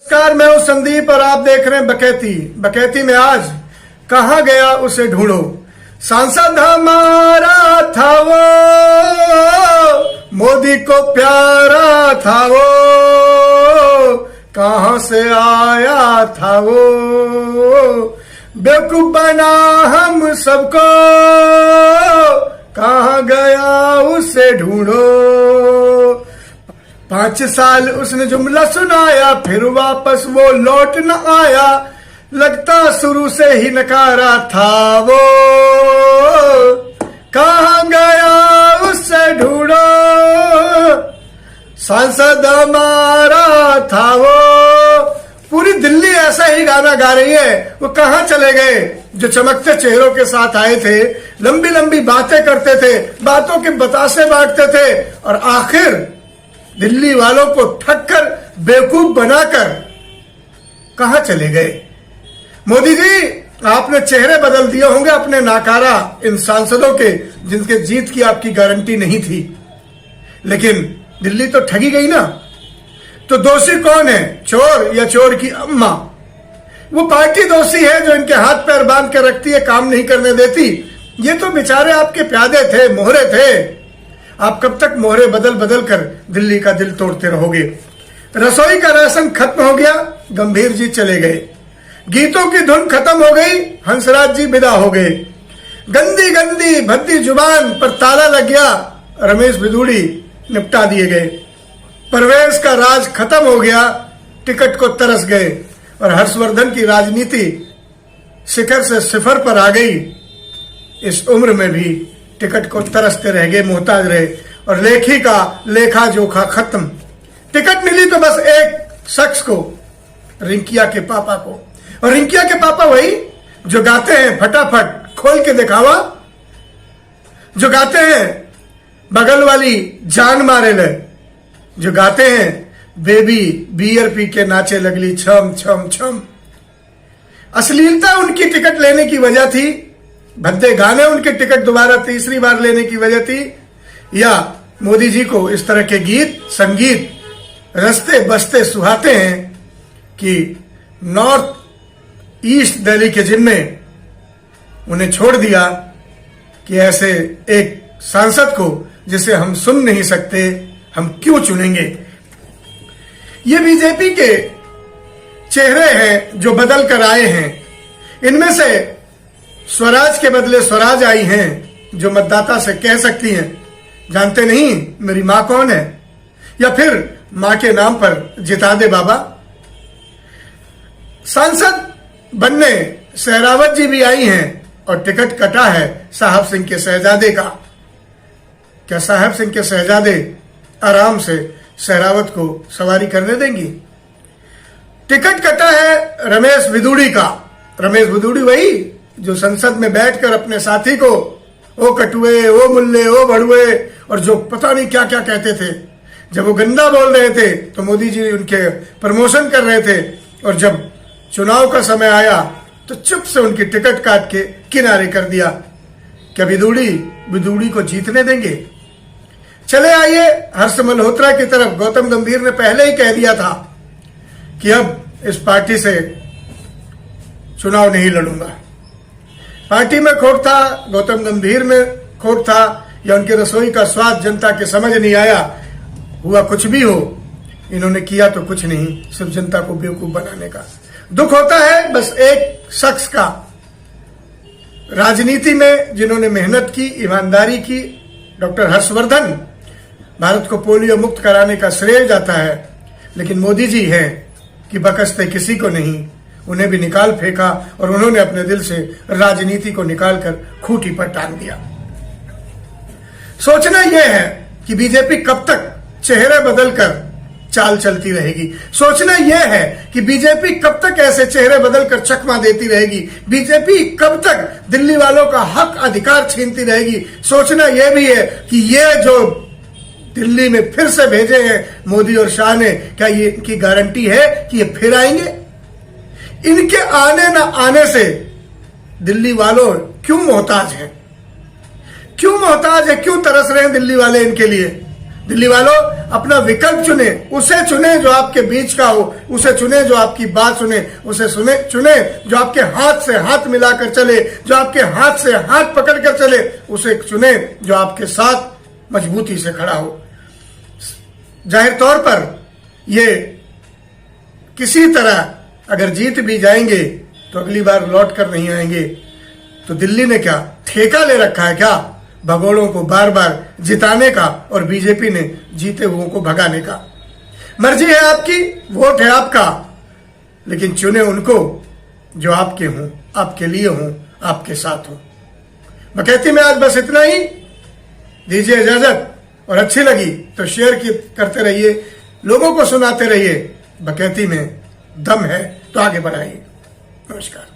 नमस्कार, मैं हूं संदीप और आप देख रहे हैं बकैती। बकैती में आज कहां गया उसे ढूंढो। सांसद हमारा था वो, मोदी को प्यारा था वो, कहां से आया था वो, बेवकूफ बना हम सबको, कहां गया उसे ढूंढो। 5 साल उसने जुमला सुनाया, फिर वापस वो लौट न आया, लगता शुरू से ही नकारा था वो, कहां गया उससे ढूंढो। सांसद हमारा था वो। पूरी दिल्ली ऐसा ही गाना गा रही है। वो कहां चले गए जो चमकते चेहरों के साथ आए थे, लंबी लंबी बातें करते थे, बातों के बतासे बांटते थे और आखिर दिल्ली वालों को ठक्कर बेवकूफ बनाकर कहां चले गए। मोदी जी, आपने चेहरे बदल दिए होंगे अपने नाकारा इन सांसदों के, जिनके जीत की आपकी गारंटी नहीं थी, लेकिन दिल्ली तो ठगी गई ना। तो दोषी कौन है, चोर या चोर की अम्मा? वो पार्टी दोषी है जो इनके हाथ पैर बांध कर रखती है, काम नहीं करने देती। ये तो बेचारे आपके प्यादे थे, मोहरे थे। आप कब तक मोहरे बदल बदल कर दिल्ली का दिल तोड़ते रहोगे। रसोई का राशन खत्म हो गया, गंभीर जी चले गए। गीतों की धुन खत्म हो गई, हंसराज जी विदा हो गए। गंदी गंदी भद्दी जुबान पर ताला लग गया, रमेश बिदूड़ी निपटा दिए गए। परवेज का राज खत्म हो गया, टिकट को तरस गए। और हर्षवर्धन की राजनीति शिखर से सिफर पर आ गई। इस उम्र में भी टिकट को तरसते रह गए, मोहताज रहे। और लेखी का लेखा जोखा खत्म। टिकट मिली तो बस एक शख्स को, रिंकिया के पापा को। और रिंकिया के पापा वही जो गाते हैं फटाफट खोल के दिखावा, जो गाते हैं बगल वाली जान मारे ले, जो गाते हैं बेबी बियर पी के नाचे लगली छम छम छम। अश्लीलता उनकी टिकट लेने की वजह थी, भद्दे गाने उनके टिकट दोबारा तीसरी बार लेने की वजह थी, या मोदी जी को इस तरह के गीत संगीत रस्ते बसते सुहाते हैं कि नॉर्थ ईस्ट दिल्ली के जिम्मे उन्हें छोड़ दिया कि ऐसे एक सांसद को जिसे हम सुन नहीं सकते, हम क्यों चुनेंगे। ये बीजेपी के चेहरे हैं जो बदल कर आए हैं। इनमें से स्वराज के बदले स्वराज आई हैं, जो मतदाता से कह सकती हैं, जानते नहीं मेरी मां कौन है, या फिर मां के नाम पर जिता दे बाबा। सांसद बनने सहरावत जी भी आई हैं और टिकट कटा है साहब सिंह के शहजादे का। क्या साहब सिंह के शहजादे आराम से सहरावत को सवारी करने देंगी? टिकट कटा है रमेश बिदूड़ी का। रमेश बिदूड़ी वही जो संसद में बैठकर अपने साथी को ओ कटुए, ओ मुल्ले, ओ भड़ुए और जो पता नहीं क्या क्या कहते थे। जब वो गंदा बोल रहे थे तो मोदी जी उनके प्रमोशन कर रहे थे, और जब चुनाव का समय आया तो चुप से उनकी टिकट काट के किनारे कर दिया। क्या बिदूड़ी को जीतने देंगे? चले आइए हर्ष मल्होत्रा की तरफ। गौतम गंभीर ने पहले ही कह दिया था कि अब इस पार्टी से चुनाव नहीं लड़ूंगा। पार्टी में खोट था, गौतम गंभीर में खोट था, या उनकी रसोई का स्वाद जनता के समझ नहीं आया। हुआ कुछ भी हो, इन्होंने किया तो कुछ नहीं, सिर्फ जनता को बेवकूफ बनाने का। दुख होता है बस एक शख्स का, राजनीति में जिन्होंने मेहनत की, ईमानदारी की। डॉक्टर हर्षवर्धन, भारत को पोलियो मुक्त कराने का श्रेय जाता है, लेकिन मोदी जी हैं कि बकसते किसी को नहीं, उन्हें भी निकाल फेंका और उन्होंने अपने दिल से राजनीति को निकालकर खूंटी पर टांग दिया। सोचना यह है कि बीजेपी कब तक चेहरे बदलकर चाल चलती रहेगी। सोचना यह है कि बीजेपी कब तक ऐसे चेहरे बदलकर चकमा देती रहेगी। बीजेपी कब तक दिल्ली वालों का हक अधिकार छीनती रहेगी। सोचना यह भी है कि ये जो दिल्ली में फिर से भेजे हैं मोदी और शाह ने, क्या ये इनकी गारंटी है कि ये फिर आएंगे? इनके आने न आने से दिल्ली वालों क्यों मोहताज हैं? क्यों मोहताज है, क्यों तरस रहे हैं दिल्ली वाले इनके लिए? दिल्ली वालों, अपना विकल्प चुने, उसे चुने जो आपके बीच का हो, उसे चुने जो आपकी बात सुने, उसे चुने जो आपके हाथ से हाथ मिलाकर चले, जो आपके हाथ से हाथ पकड़कर चले, उसे चुने जो आपके साथ मजबूती से खड़ा हो। जाहिर तौर पर ये किसी तरह अगर जीत भी जाएंगे तो अगली बार लौट कर नहीं आएंगे। तो दिल्ली ने क्या ठेका ले रखा है क्या भगोड़ों को बार बार जिताने का और बीजेपी ने जीते हुओं को भगाने का? मर्जी है आपकी, वोट है आपका, लेकिन चुने उनको जो आपके हों, आपके लिए हों, आपके साथ हों। बकैती में आज बस इतना ही। दीजिए इजाजत, और अच्छी लगी तो शेयर करते रहिए, लोगों को सुनाते रहिए। बकैती में दम है तो आगे बढ़ाइए। नमस्कार।